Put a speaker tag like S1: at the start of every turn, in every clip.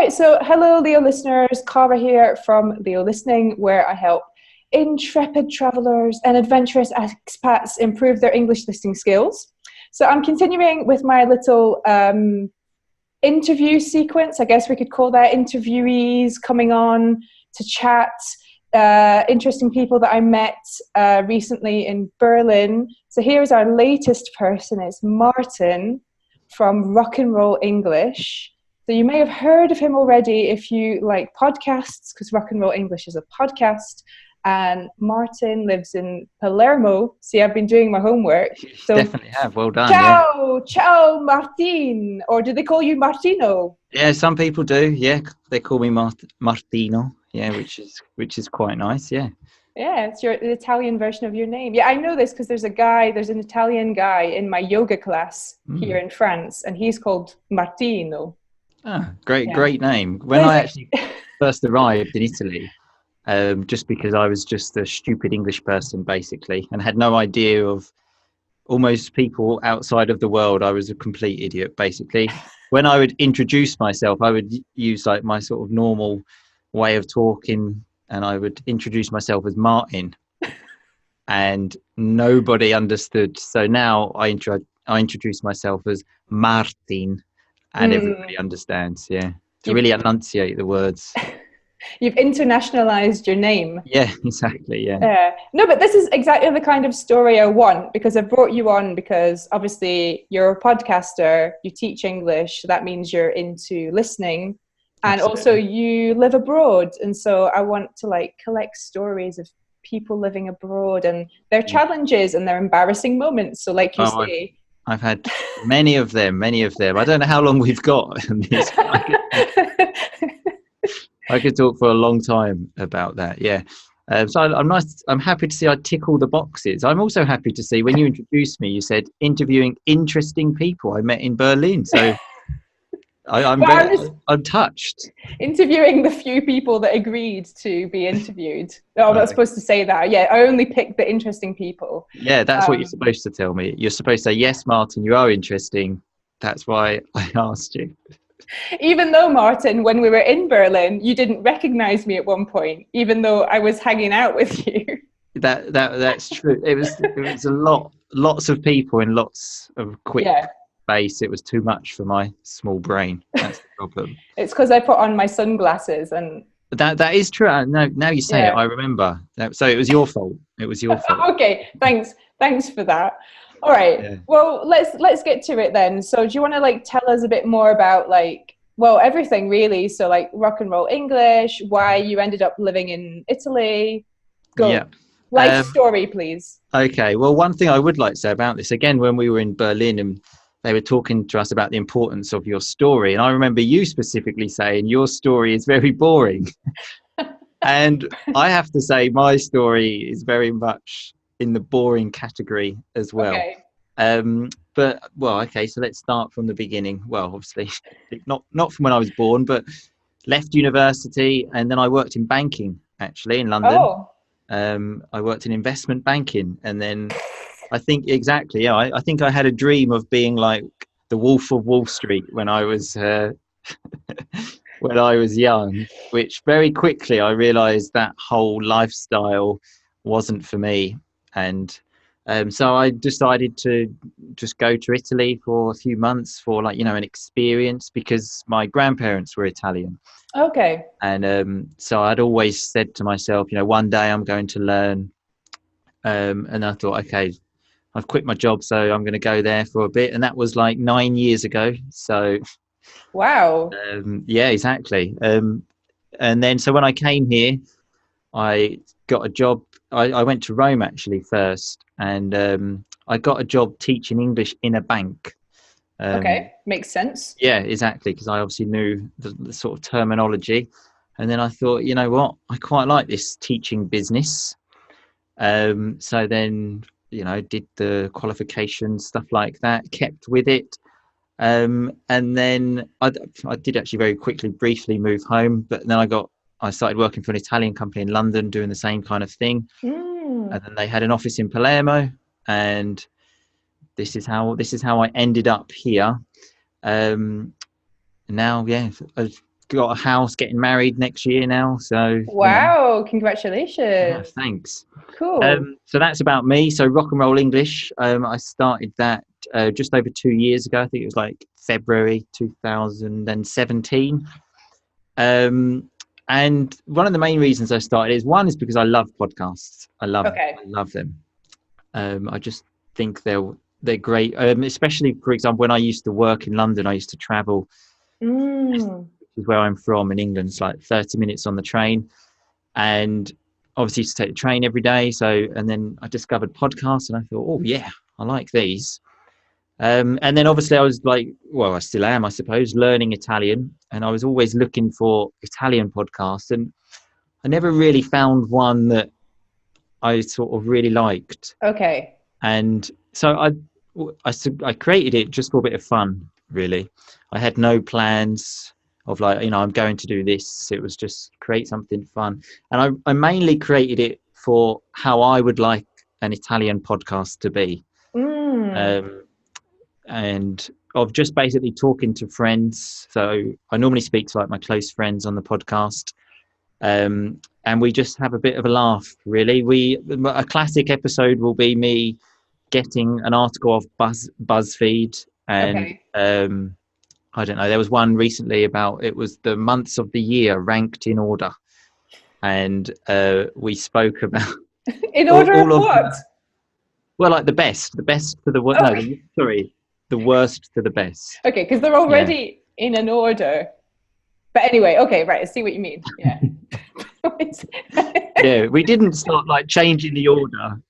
S1: right, so hello, Leo listeners. Cara here from Leo Listening, where I help intrepid travelers and adventurous expats improve their English listening skills. So I'm continuing with my little interview sequence. I guess we could call that interviewees coming on to chat. Interesting people that I met recently in Berlin. So here's our latest person. It's Martin from Rock and Roll English. So you may have heard of him already if you like podcasts, because Rock and Roll English is a podcast. And Martin lives in Palermo. See, I've been doing my homework. So
S2: definitely have. Well done.
S1: Ciao, Martin. Or do they call you Martino?
S2: Yeah, some people do. Yeah, they call me Martino. Yeah, which is quite nice. Yeah.
S1: Yeah, it's the Italian version of your name. Yeah, I know this because there's an Italian guy in my yoga class here in France, and he's called Martino.
S2: Ah, great name. When I actually first arrived in Italy, just because I was just a stupid English person, basically, and had no idea of almost people outside of the world. I was a complete idiot, basically. When I would introduce myself, I would use like my sort of normal way of talking, and I would introduce myself as Martin, and nobody understood. So now I introduce myself as Martin, and everybody understands. Yeah, to really enunciate the words.
S1: You've internationalized your name.
S2: Yeah, exactly. Yeah.
S1: No, but this is exactly the kind of story I want, because I brought you on because obviously you're a podcaster, you teach English, so that means you're into listening, and also you live abroad, and so I want to like collect stories of people living abroad and their challenges and their embarrassing moments. So like you say,
S2: I've had many of them. I don't know how long we've got on this. I could talk for a long time about that. Yeah. So I'm happy to see I tick all the boxes. I'm also happy to see when you introduced me, you said interviewing interesting people I met in Berlin. So I'm touched.
S1: Interviewing the few people that agreed to be interviewed. No, I'm not supposed to say that. Yeah, I only picked the interesting people.
S2: Yeah, that's what you're supposed to tell me. You're supposed to say, yes, Martin, you are interesting. That's why I asked you.
S1: Even though, Martin, when we were in Berlin, you didn't recognize me at one point, even though I was hanging out with you.
S2: That's true. It was lots of people in lots of quick space. It was too much for my small brain. That's the problem.
S1: It's because I put on my sunglasses and.
S2: That is true. Now you say it, I remember. So it was your fault.
S1: Okay, thanks for that. All right. Yeah. Well, let's get to it then. So do you want to like tell us a bit more about everything really? So like Rock and Roll English, why you ended up living in Italy. Go. Yeah. Life story, please.
S2: Okay. Well, one thing I would like to say about this, again, when we were in Berlin and they were talking to us about the importance of your story, and I remember you specifically saying your story is very boring. And I have to say my story is very much in the boring category as well.
S1: Okay.
S2: So let's start from the beginning. Well, obviously not from when I was born, but left university, and then I worked in banking actually in London. I worked in investment banking, and then I think I think I had a dream of being like the Wolf of Wall Street when I was when I was young, which very quickly I realized that whole lifestyle wasn't for me. And so I decided to just go to Italy for a few months for an experience, because my grandparents were Italian.
S1: Okay.
S2: And so I'd always said to myself, one day I'm going to learn. And I thought, okay, I've quit my job, so I'm going to go there for a bit. And that was like 9 years ago. So.
S1: Wow.
S2: Yeah, exactly. And then so when I came here, I got a job. I went to Rome actually first, and I got a job teaching English in a bank.
S1: Okay, makes sense.
S2: Yeah, exactly, because I obviously knew the sort of terminology. And then I thought, you know what, I quite like this teaching business. So then, did the qualifications, stuff like that, kept with it. And then I did actually very quickly, briefly move home, but then I started working for an Italian company in London doing the same kind of thing. And then they had an office in Palermo, and this is how I ended up here. Now, got a house, getting married next year now. So
S1: wow,
S2: yeah,
S1: congratulations.
S2: thanks.
S1: Cool.
S2: So that's about me. So Rock and Roll English. I started that just over 2 years ago. I think it was like February 2017. And one of the main reasons I started is because I love podcasts. I love them. I just think they're great. Especially, for example, when I used to work in London, I used to travel. Which is where I'm from in England. It's like 30 minutes on the train, and obviously used to take the train every day. And then I discovered podcasts, and I thought, oh yeah, I like these. And then obviously I was like, well, I still am, I suppose, learning Italian, and I was always looking for Italian podcasts, and I never really found one that I sort of really liked.
S1: Okay.
S2: And so I created it just for a bit of fun, really. I had no plans of like, I'm going to do this. It was just create something fun. And I mainly created it for how I would like an Italian podcast to be. And of just basically talking to friends. So I normally speak to like my close friends on the podcast. And we just have a bit of a laugh, really. A classic episode will be me getting an article off BuzzFeed, and I don't know, there was one recently about, it was the months of the year ranked in order, and we spoke about
S1: in order of what?
S2: Well, like the best to the worst. No, sorry, the worst to the best.
S1: Okay, because they're already in an order. But anyway, okay, right, I see what you mean. Yeah.
S2: Yeah, we didn't start like changing the order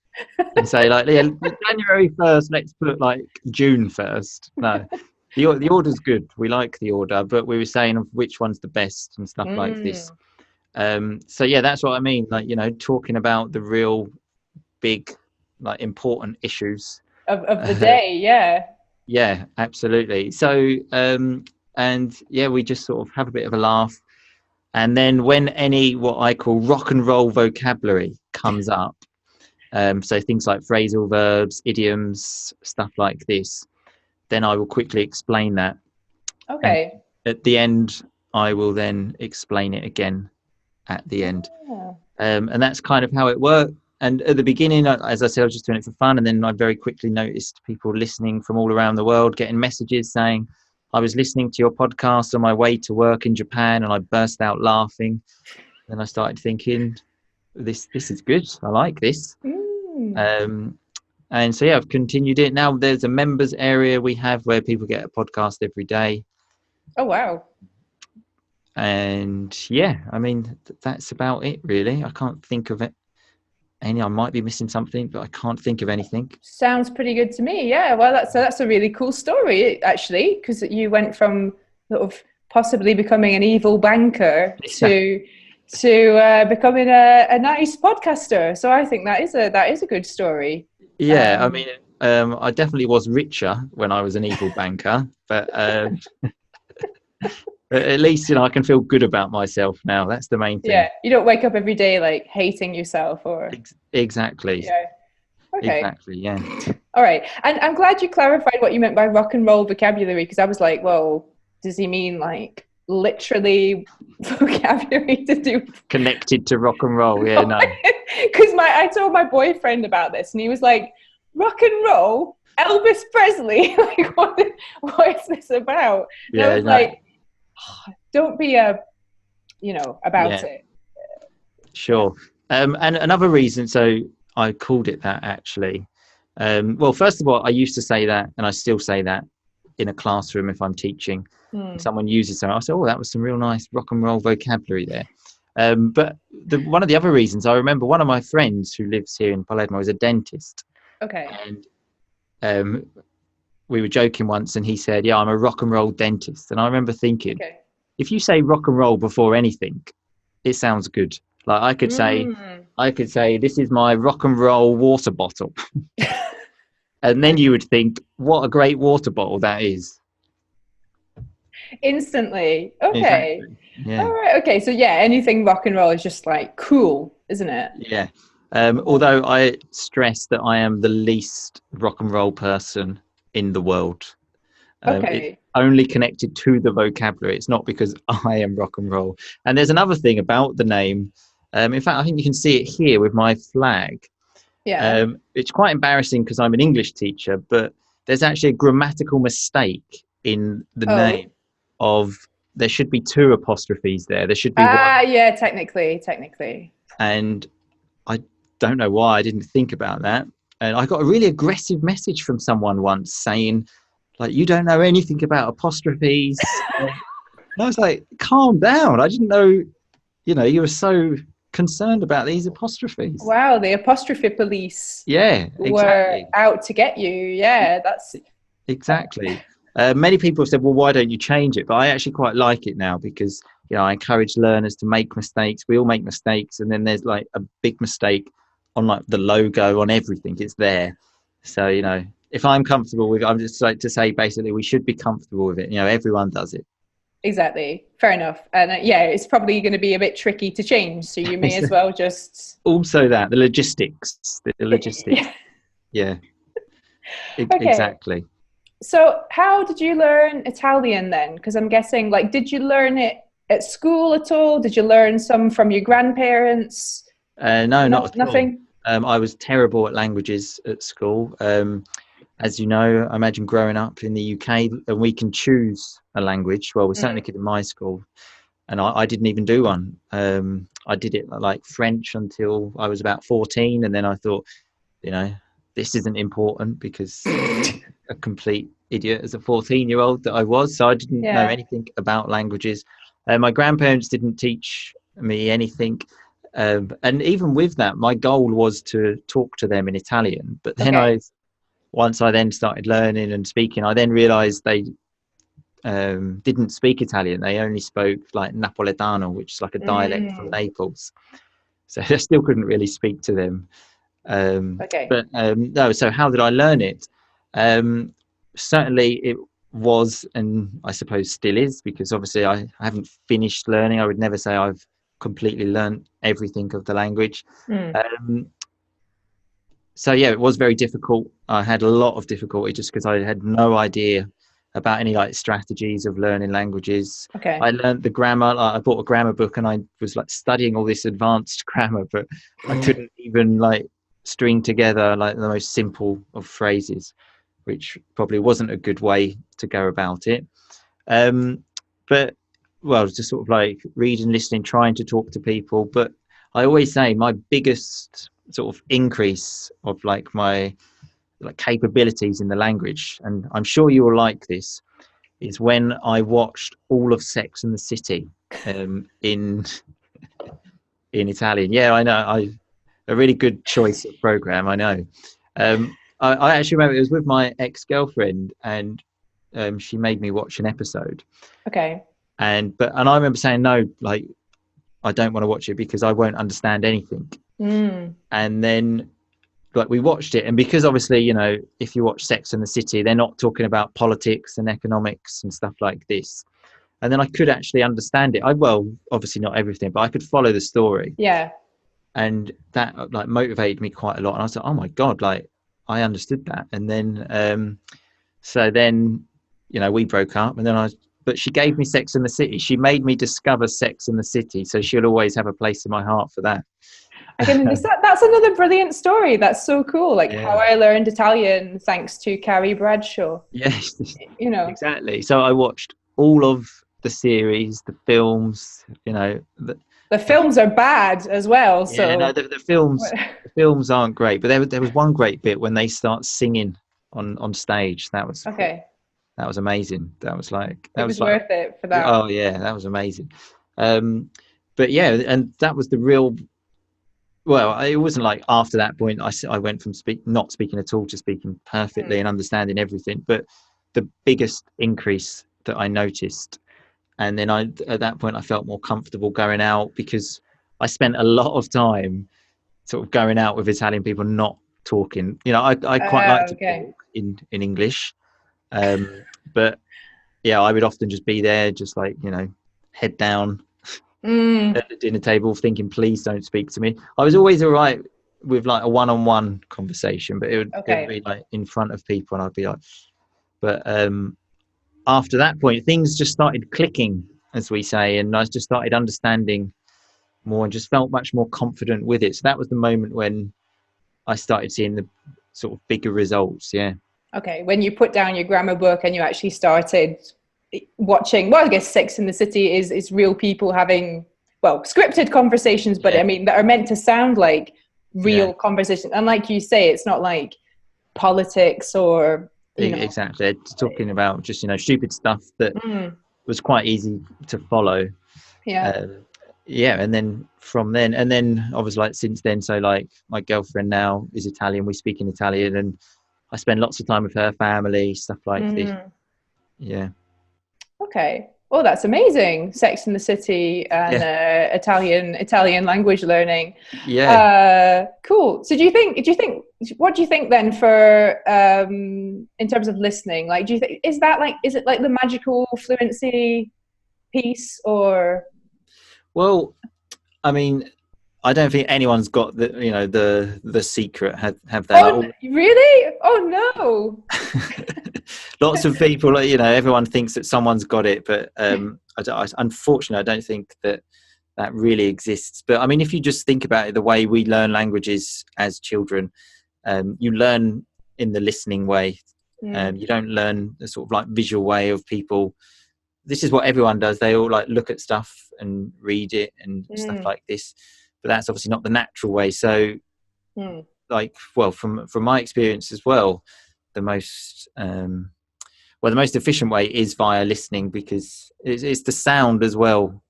S2: and say like, yeah, January 1st, let's put like June 1st. No, the order's good. We like the order, but we were saying of which one's the best and stuff like this. So yeah, that's what I mean. Like, talking about the real big, like important issues
S1: of the day. Yeah.
S2: Yeah, absolutely. So, and yeah, we just sort of have a bit of a laugh. And then when any what I call rock and roll vocabulary comes up, so things like phrasal verbs, idioms, stuff like this, then I will quickly explain that.
S1: Okay.
S2: And at the end, I will then explain it again at the end. And that's kind of how it worked. And at the beginning, as I said, I was just doing it for fun. And then I very quickly noticed people listening from all around the world, getting messages saying, I was listening to your podcast on my way to work in Japan, and I burst out laughing. Then I started thinking, this is good. I like this. And so, yeah, I've continued it. Now there's a members area we have where people get a podcast every day.
S1: Oh, wow.
S2: And yeah, I mean, that's about it, really. I can't think of it. I might be missing something, but I can't think of anything.
S1: Sounds pretty good to me. Yeah, well, that's a really cool story, actually, because you went from sort of possibly becoming an evil banker to becoming a nice podcaster. So I think that is a good story.
S2: Yeah, I mean, I definitely was richer when I was an evil banker, but at least I can feel good about myself now. That's the main thing.
S1: Yeah, you don't wake up every day like hating yourself or
S2: exactly.
S1: Yeah. Okay.
S2: Exactly. Yeah.
S1: All right, and I'm glad you clarified what you meant by rock and roll vocabulary, because I was like, well, does he mean like literally vocabulary to do
S2: connected to rock and roll? Yeah, no.
S1: Because I told my boyfriend about this, and he was like, rock and roll, Elvis Presley. Like, what is this about? And I was like, don't be about it.
S2: Sure. And another reason, so I called it that actually. Well, first of all, I used to say that, and I still say that in a classroom if I'm teaching. Someone uses it, I say, oh, that was some real nice rock and roll vocabulary there. But one of the other reasons, I remember one of my friends who lives here in Palermo is a dentist.
S1: Okay.
S2: And we were joking once, and he said, yeah, I'm a rock and roll dentist. And I remember thinking, if you say rock and roll before anything, it sounds good. Like I could say, this is my rock and roll water bottle. And then you would think, what a great water bottle that is.
S1: Instantly. Okay.
S2: Exactly. Yeah.
S1: All right. Okay. So yeah, anything rock and roll is just like cool, isn't it?
S2: Yeah. Although I stress that I am the least rock and roll person in the world. It's
S1: Okay.
S2: only connected to the vocabulary. It's not because I am rock and roll. And there's another thing about the name. In fact, I think you can see it here with my flag.
S1: Yeah.
S2: It's quite embarrassing because I'm an English teacher, but there's actually a grammatical mistake in the
S1: Oh.
S2: name of, there should be two apostrophes there. There should be one.
S1: Yeah, technically.
S2: And I don't know why I didn't think about that. And I got a really aggressive message from someone once saying, like, you don't know anything about apostrophes. And I was like, calm down. I didn't know, you were so concerned about these apostrophes.
S1: Wow, the apostrophe police
S2: Yeah,
S1: were
S2: exactly.
S1: out to get you. Yeah, that's
S2: Exactly. Many people have said, well, why don't you change it? But I actually quite like it now because, I encourage learners to make mistakes. We all make mistakes. And then there's like a big mistake on like the logo, on everything. It's there. So, if I'm comfortable with it, I'm just like to say, basically, we should be comfortable with it. Everyone does it.
S1: exactly fair enough. And yeah, it's probably going to be a bit tricky to change. So you may as well just.
S2: Also that, the logistics.
S1: Yeah.
S2: Yeah,
S1: Okay.
S2: exactly.
S1: So how did you learn Italian then? Because I'm guessing, like, did you learn it at school at all? Did you learn some from your grandparents?
S2: No, not at all.
S1: Nothing.
S2: I was terrible at languages at school. As you know, I imagine growing up in the UK, and we can choose a language. Well, we certainly could in my school, and I didn't even do one. I did it like French until I was about 14, and then I thought, this isn't important because a complete idiot as a 14-year-old that I was. So I didn't know
S1: Yeah.
S2: anything about languages. My grandparents didn't teach me anything. And even with that, my goal was to talk to them in Italian. But then
S1: Okay.
S2: once I then started learning and speaking, I then realized they didn't speak Italian. They only spoke like Napoletano, which is like a dialect from Naples. So I still couldn't really speak to them.
S1: Okay.
S2: But no, so how did I learn it? Certainly it was, and I suppose still is, because obviously I haven't finished learning. I would never say I've completely learned everything of the language. So yeah, it was very difficult. I had a lot of difficulty just because I had no idea about any like strategies of learning languages.
S1: Okay.
S2: I learned the grammar. I bought a grammar book and I was like studying all this advanced grammar, but I couldn't even like string together like the most simple of phrases, which probably wasn't a good way to go about it. But well, just sort of like reading, listening, trying to talk to people. But I always say my biggest sort of increase of like my like capabilities in the language, and I'm sure you will like this, is when I watched all of Sex and the City in Italian. Yeah, I know. A really good choice of program. I know. I actually remember it was with my ex-girlfriend, and she made me watch an episode.
S1: Okay.
S2: And I remember saying no, like I don't want to watch it because I won't understand anything. And then like we watched it, and because obviously if you watch Sex and the City, they're not talking about politics and economics and stuff like this. And then I could actually understand it. Well, obviously not everything, but I could follow the story.
S1: Yeah.
S2: And that like motivated me quite a lot. And I was like, oh my god, like I understood that. And then so then we broke up, and then but she gave me Sex and the City. She made me discover Sex and the City, so she'll always have a place in my heart for that.
S1: I can understand. That's another brilliant story. That's so cool. Like
S2: Yeah.
S1: how I learned Italian thanks to Carrie Bradshaw.
S2: Yes,
S1: Exactly.
S2: So I watched all of the series, the films.
S1: The films are bad as well.
S2: Yeah,
S1: So
S2: no, the films aren't great, but there was one great bit when they start singing on stage.
S1: okay.
S2: That was amazing. That was like
S1: It was worth it for that.
S2: oh yeah, that was amazing. But yeah, and that was the real. Well, it wasn't like after that point I went from not speaking at all to speaking perfectly and understanding everything. But the biggest increase that I noticed, and then at that point I felt more comfortable going out because I spent a lot of time sort of going out with Italian people, not talking. I quite like to talk in English, but yeah, I would often just be there, just like head down at the dinner table, thinking, "Please don't speak to me." I was always all right with like a one-on-one conversation, but it would be like in front of people, and I'd be like, but after that point, things just started clicking, as we say, and I just started understanding more and just felt much more confident with it. So that was the moment when I started seeing the sort of bigger results. Yeah.
S1: Okay, when you put down your grammar book and you actually started watching, well, I guess Sex in the City is real people having, well, scripted conversations, but I mean, that are meant to sound like real conversations. And like you say, it's not like politics or, you know.
S2: Exactly. It's talking about just, stupid stuff that was quite easy to follow.
S1: Yeah.
S2: And then from then, and then obviously like since then, so like my girlfriend now is Italian, we speak in Italian, and I spend lots of time with her family, stuff like this. Yeah.
S1: Okay. Oh, that's amazing. Sex in the City and Italian language learning.
S2: Yeah.
S1: Cool. So what do you think then for in terms of listening? Like, do you think is it like the magical fluency piece or?
S2: Well, I mean, I don't think anyone's got the secret. Have they?
S1: Oh, really? Oh no.
S2: Lots of people, everyone thinks that someone's got it, but unfortunately, I don't think that really exists. But I mean, if you just think about it, the way we learn languages as children, you learn in the listening way. You don't learn the sort of like visual way of people. This is what everyone does. They all like look at stuff and read it and stuff like this. But that's obviously not the natural way. So, from my experience as well, the most efficient way is via listening, because it's the sound as well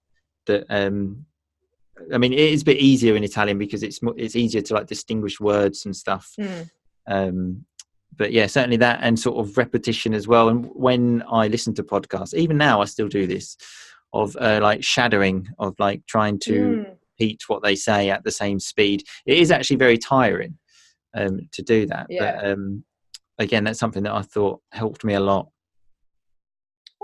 S2: that I mean, it is a bit easier in Italian because it's easier to like distinguish words and stuff. But yeah, certainly that, and sort of repetition as well. And when I listen to podcasts, even now I still do this, of like shadowing, of like trying to repeat what they say at the same speed. It is actually very tiring to do that.
S1: Yeah.
S2: But again, that's something that I thought helped me a lot.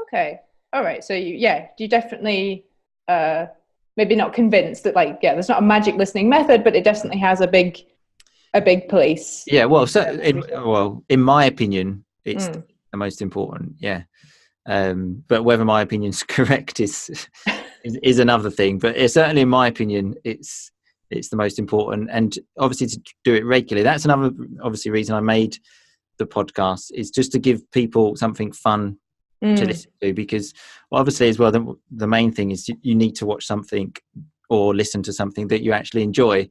S1: Okay. All right. So you definitely maybe not convinced that there's not a magic listening method, but it definitely has a big place.
S2: Yeah. Well, in my opinion, it's the most important. Yeah. But whether my opinion's correct is another thing. But certainly, in my opinion, it's the most important, and obviously to do it regularly. That's another obviously reason I made the podcast, is just to give people something fun to listen to, because obviously as well the main thing is you need to watch something or listen to something that you actually enjoy.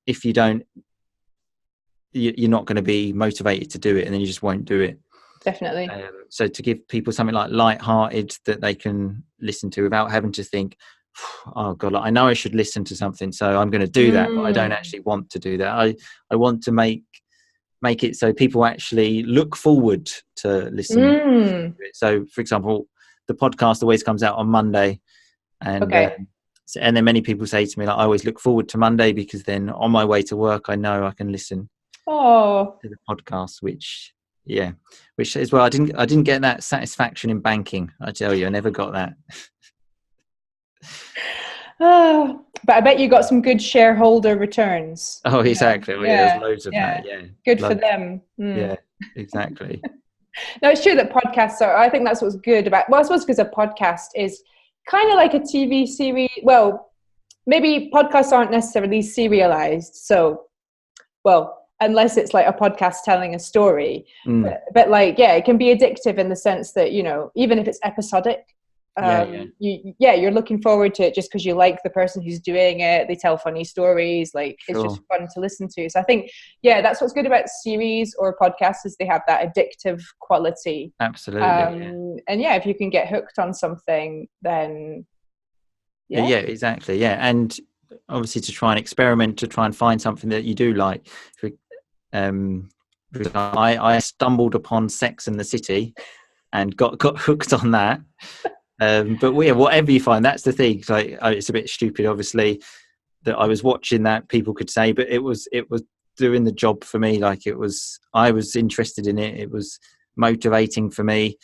S2: If you don't, you're not going to be motivated to do it, and then you just won't do it.
S1: Definitely.
S2: So to give people something like light-hearted that they can listen to without having to think, oh god, I know I should listen to something, so I'm going to do that, but I don't actually want to do that. I want to make it so people actually look forward to listening to it. So for example, the podcast always comes out on Monday, and and then many people say to me, like, I always look forward to Monday, because then on my way to work I know I can listen to the podcast, which as well, I didn't get that satisfaction in banking, I tell you. I never got that.
S1: But I bet you got some good shareholder returns.
S2: Oh, exactly. There's loads of that. Yeah,
S1: good for them.
S2: Yeah, exactly.
S1: No, it's true that podcasts are, I think that's what's good about, well, I suppose because a podcast is kind of like a TV series. Well, maybe podcasts aren't necessarily serialized, so unless it's like a podcast telling a story, but it can be addictive in the sense that, even if it's episodic, you're looking forward to it just because you like the person who's doing it. They tell funny stories, it's just fun to listen to. So I think that's what's good about series or podcasts, is they have that addictive quality.
S2: Absolutely.
S1: And if you can get hooked on something, then
S2: exactly. And obviously to try and experiment, to try and find something that you do like. I stumbled upon Sex and the City and got hooked on that. But whatever you find, that's the thing. It's a bit stupid, obviously, that I was watching that, people could say, but it was doing the job for me. I was interested in it. It was motivating for me,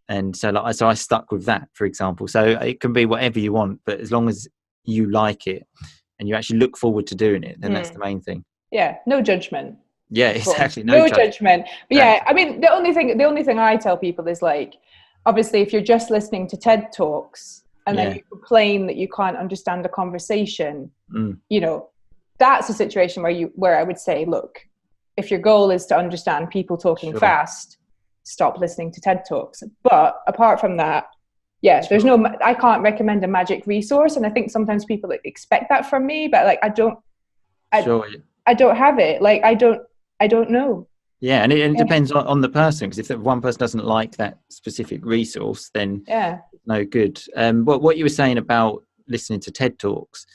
S2: and so I stuck with that, for example. So it can be whatever you want, but as long as you like it and you actually look forward to doing it, then that's the main thing.
S1: Yeah, no judgment.
S2: Yeah, exactly.
S1: No judgment. But I mean, the only thing I tell people is obviously if you're just listening to TED Talks and then
S2: Yeah.
S1: you complain that you can't understand a conversation, you know, that's a situation where I would say, look, if your goal is to understand people talking
S2: Sure.
S1: fast, stop listening to TED Talks. But apart from that, yeah,
S2: Sure.
S1: I can't recommend a magic resource. And I think sometimes people expect that from me, but like, I don't have it. Like, I don't know.
S2: Yeah, and it depends on the person, because if one person doesn't like that specific resource, then no good. What you were saying about listening to TED Talks,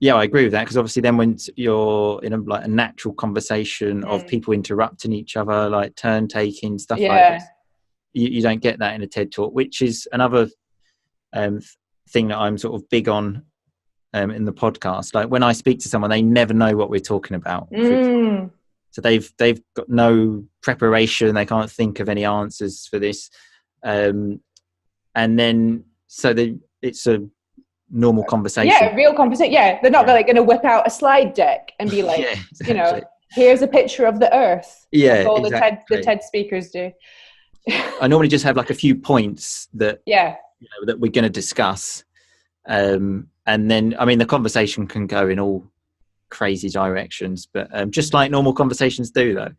S2: yeah, I agree with that, because obviously then when you're in a natural conversation of people interrupting each other, like turn taking, stuff like this, you don't get that in a TED Talk, which is another thing that I'm sort of big on in the podcast. Like when I speak to someone, they never know what we're talking about. So they've got no preparation. They can't think of any answers for this. And then, it's a normal conversation.
S1: Yeah, real conversation. Yeah, they're not going to whip out a slide deck and be like, exactly. You know, here's a picture of the Earth.
S2: Yeah,
S1: like all
S2: exactly.
S1: the TED speakers do.
S2: I normally just have like a few points that that we're going to discuss, and then I mean the conversation can go in all crazy directions, but just like normal conversations do, though.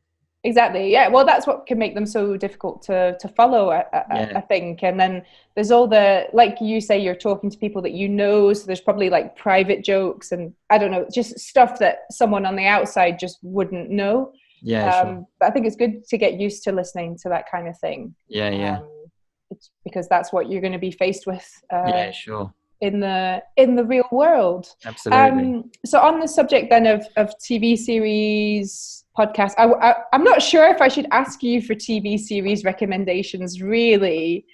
S1: Exactly. Yeah. Well, that's what can make them so difficult to follow, I think. And then there's all the, like you say, you're talking to people that you know, so there's probably like private jokes and I don't know, just stuff that someone on the outside just wouldn't know.
S2: Sure.
S1: But I think it's good to get used to listening to that kind of thing. It's because that's what you're going to be faced with.
S2: Sure.
S1: In the real world.
S2: Absolutely.
S1: So on the subject then of TV series, podcasts, I'm not sure if I should ask you for TV series recommendations really,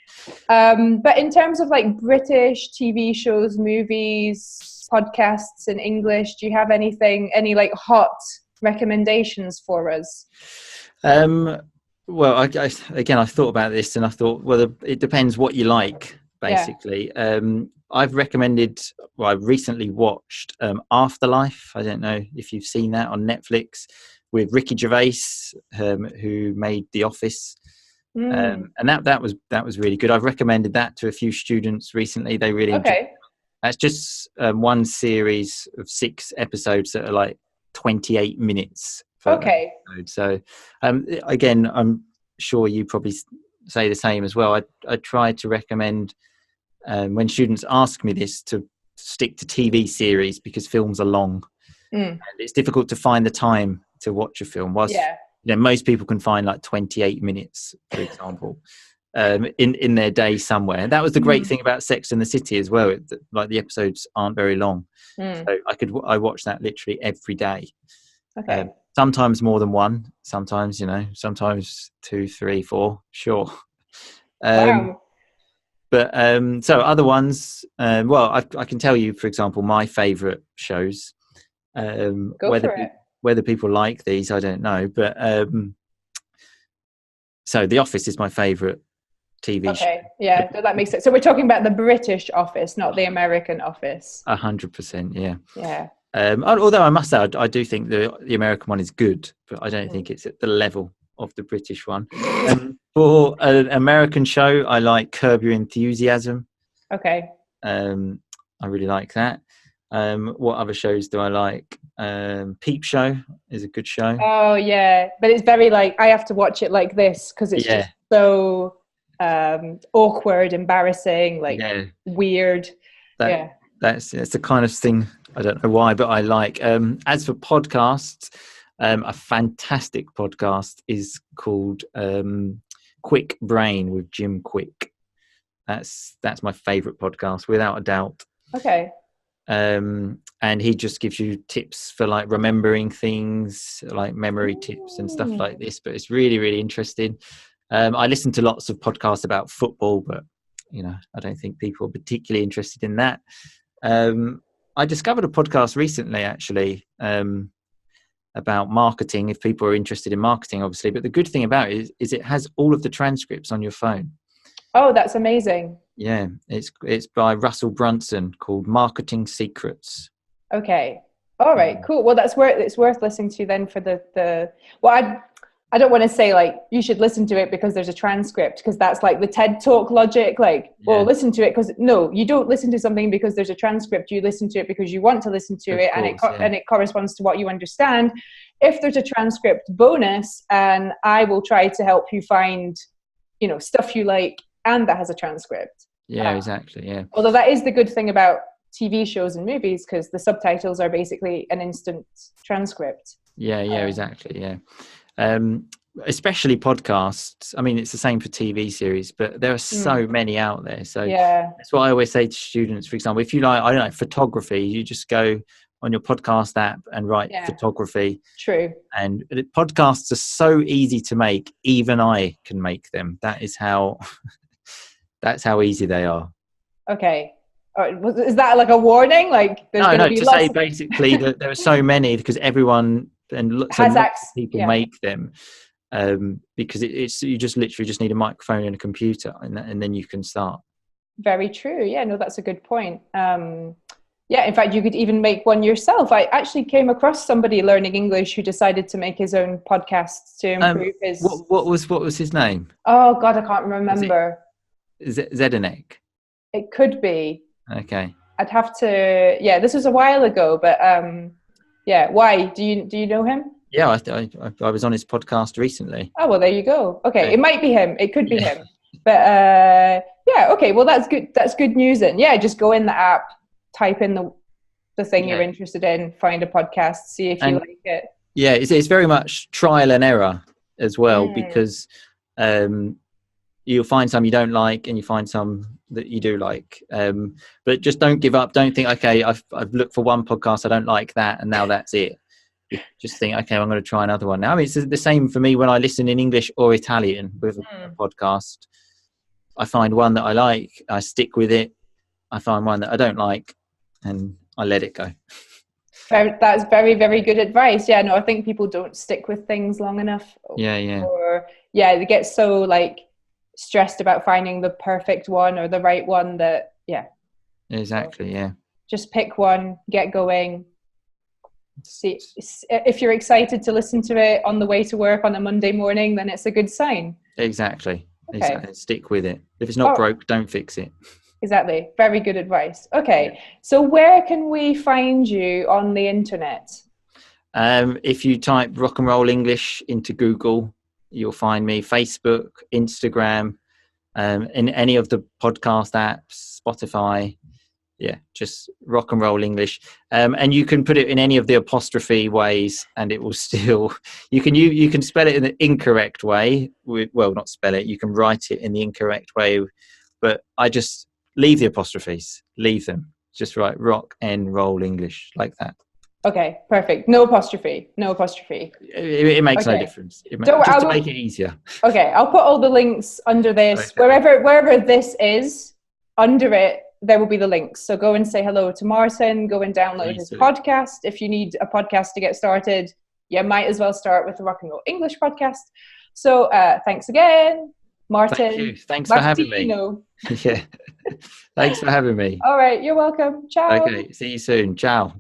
S1: but in terms of like British TV shows, movies, podcasts in English, do you have any like hot recommendations for us?
S2: Well, I thought about this and I thought, well, it depends what you like, basically. I've recently watched Afterlife. I don't know if you've seen that on Netflix, with Ricky Gervais, who made The Office. And that was really good. I've recommended that to a few students recently. They really enjoyed it. That's just one series of 6 episodes that are like 28 minutes. So again, I'm sure you probably say the same as well. I try to recommend when students ask me this to stick to TV series, because films are long and it's difficult to find the time to watch a film. Whilst most people can find like 28 minutes, for example, in their day somewhere. And that was the great thing about Sex and the City as well. Like the episodes aren't very long, so I watch that literally every day. Sometimes more than one, sometimes 2, 3, 4, sure.
S1: Wow.
S2: But so other ones, well, I can tell you, for example, my favorite shows. Whether people like these, I don't know, but so The Office is my favorite TV show.
S1: Yeah, that makes sense. So we're talking about the British Office, not the American Office.
S2: 100%, yeah. Although I must say, I do think the American one is good, but I don't think it's at the level of the British one. For an American show, I like Curb Your Enthusiasm.
S1: I
S2: really like that. What other shows do I like? Peep Show is a good show.
S1: Oh yeah, but it's very like, I have to watch it like this because it's just so awkward, embarrassing, like weird.
S2: That's the kind of thing, I don't know why, but I like. As for podcasts, a fantastic podcast is called Quick Brain with Jim Quick. That's my favorite podcast without a doubt. And he just gives you tips for like remembering things, like memory tips and stuff like this, but it's really, really interesting. I listen to lots of podcasts about football, but I don't think people are particularly interested in that. I discovered a podcast recently, actually, about marketing, if people are interested in marketing, obviously. But the good thing about it is it has all of the transcripts on your phone.
S1: Oh, that's amazing.
S2: Yeah, it's by Russell Brunson, called Marketing Secrets.
S1: Okay. All right, cool. Well, it's worth listening to then for the well, I don't want to say like you should listen to it because there's a transcript, because that's like the TED Talk logic. Like, well, listen to it because no, you don't listen to something because there's a transcript. You listen to it because you want to listen to it, and it corresponds to what you understand. If there's a transcript, bonus, and I will try to help you find, stuff you like and that has a transcript.
S2: Yeah, exactly. Yeah.
S1: Although that is the good thing about TV shows and movies, because the subtitles are basically an instant transcript.
S2: Yeah, exactly. Yeah. Especially podcasts. I mean, it's the same for TV series, but there are so many out there. So that's what I always say to students. For example, if you like, I don't know, photography, you just go on your podcast app and write photography.
S1: True.
S2: And podcasts are so easy to make. Even I can make them. That is how. That's how easy they are.
S1: Okay. Is that like a warning? Like,
S2: say basically that there are so many because everyone and lots of people make them. Because you just literally just need a microphone and a computer, and then you can start.
S1: Very true. Yeah, no, that's a good point. In fact, you could even make one yourself. I actually came across somebody learning English who decided to make his own podcast to improve his.
S2: What was his name?
S1: Oh God, I can't remember.
S2: Zdenek.
S1: It could be.
S2: Okay.
S1: I'd have to. Yeah, this was a while ago, but why? Do you know him?
S2: Yeah, I was on his podcast recently.
S1: Oh, well, there you go. Okay, It might be him. It could be him. But okay. Well, that's good. That's good news. And just go in the app, type in the thing you're interested in, find a podcast, see if you like it.
S2: Yeah, it's very much trial and error as well, because you'll find some you don't like and you find some that you do like. But just don't give up. Don't think, okay, I've looked for one podcast, I don't like that, and now that's it. You just think, okay, I'm going to try another one now. I mean, it's the same for me when I listen in English or Italian with a podcast. I find one that I like, I stick with it. I find one that I don't like, and I let it go.
S1: That's very, very good advice. Yeah, no, I think people don't stick with things long enough. Or they get so like stressed about finding the perfect one or the right one that
S2: exactly. Yeah,
S1: just pick one, get going. See if you're excited to listen to it on the way to work on a Monday morning, then it's a good sign.
S2: Exactly. Stick with it. If it's not broke, don't fix it.
S1: Exactly. Very good advice. Okay, so where can we find you on the internet?
S2: If you type Rock and Roll English into Google, you'll find me. Facebook, Instagram, in any of the podcast apps, Spotify. Yeah, just Rock and Roll English. And you can put it in any of the apostrophe ways, and it will still. You can spell it in the incorrect way. Not spell it. You can write it in the incorrect way, but I just leave the apostrophes. Leave them. Just write Rock and Roll English like that.
S1: Okay, perfect. No apostrophe.
S2: It makes no difference. To make it easier.
S1: Okay, I'll put all the links under this. Okay. Wherever this is, under it, there will be the links. So go and say hello to Martin. Go and download his podcast. If you need a podcast to get started, you might as well start with the Rock and Roll English podcast. So thanks again, Martin.
S2: Thank you. Thanks for having me. Yeah. Thanks for having me.
S1: All right, you're welcome. Ciao.
S2: Okay, see you soon. Ciao.